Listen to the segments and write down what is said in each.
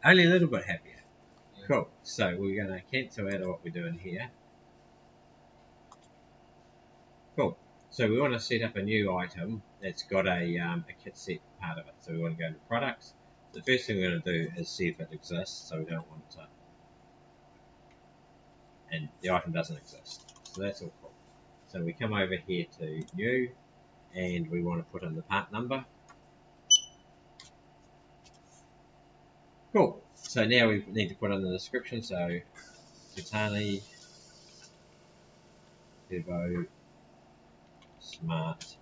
Only a little bit happier. Yeah. Cool. So we're going to cancel out of what we're doing here. Cool. So we want to set up a new item that's got a kit set part of it. So we want to go to products. The first thing we're going to do is see if it exists. So we don't want to, and the item doesn't exist. So that's all cool. So we come over here to new, and we want to put in the part number. Cool. So now we need to put in the description. So Kitani Turbo Smart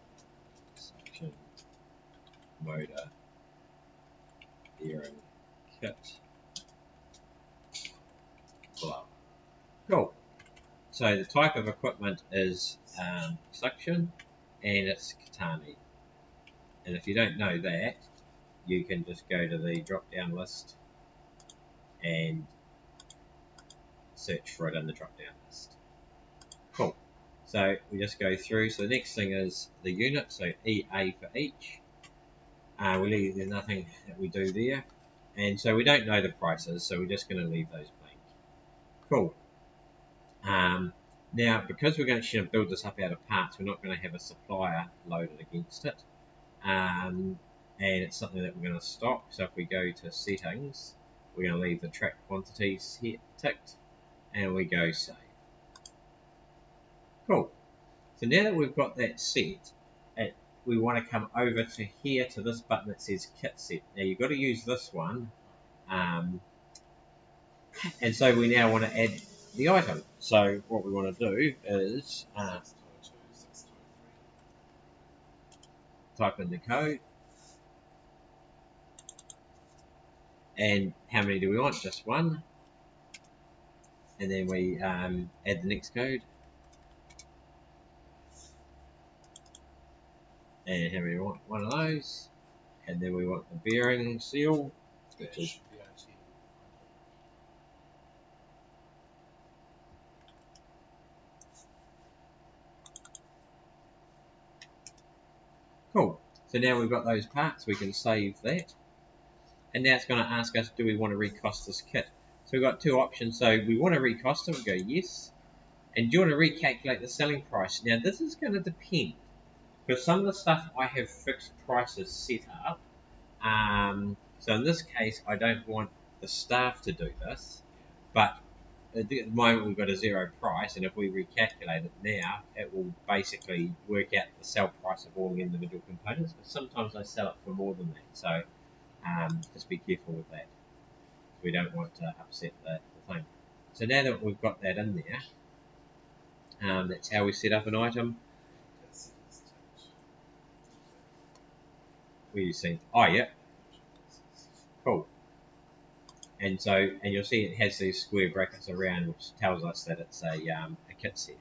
Suction Motor Bearing Kit Glove. Cool. So the type of equipment is suction, and it's Kitani. And if you don't know that, you can just go to the drop-down list and search for it in the drop-down list. Cool. So we just go through. So the next thing is the unit. So EA for each. There's nothing that we do there. And so we don't know the prices, so we're just going to leave those blank. Cool. Now, because we're going to build this up out of parts, we're not going to have a supplier loaded against it. And it's something that we're going to stock. So if we go to settings, we're going to leave the track quantities here ticked, and we go save. Cool. So now that we've got that set, we want to come over to here to this button that says kit set. Now you've got to use this one, and so we now want to add the item. So what we want to do is type in the code, and how many do we want? Just one. And then we add the next code. And how many we want? One of those. And then we want the bearing seal, which is cool. So now we've got those parts, we can save that. And now it's going to ask us, do we want to recost this kit? So we've got two options. So we want to recost it, we go yes. And do you want to recalculate the selling price? Now this is going to depend, because some of the stuff I have fixed prices set up. So in this case, I don't want the staff to do this, but at the moment we've got a zero price, and if we recalculate it now, it will basically work out the sell price of all the individual components, but sometimes I sell it for more than that, so just be careful with that. We don't want to upset the thing. So now that we've got that in there, that's how we set up an item. Where you see, oh yeah, cool. And you'll see it has these square brackets around, which tells us that it's a kit set.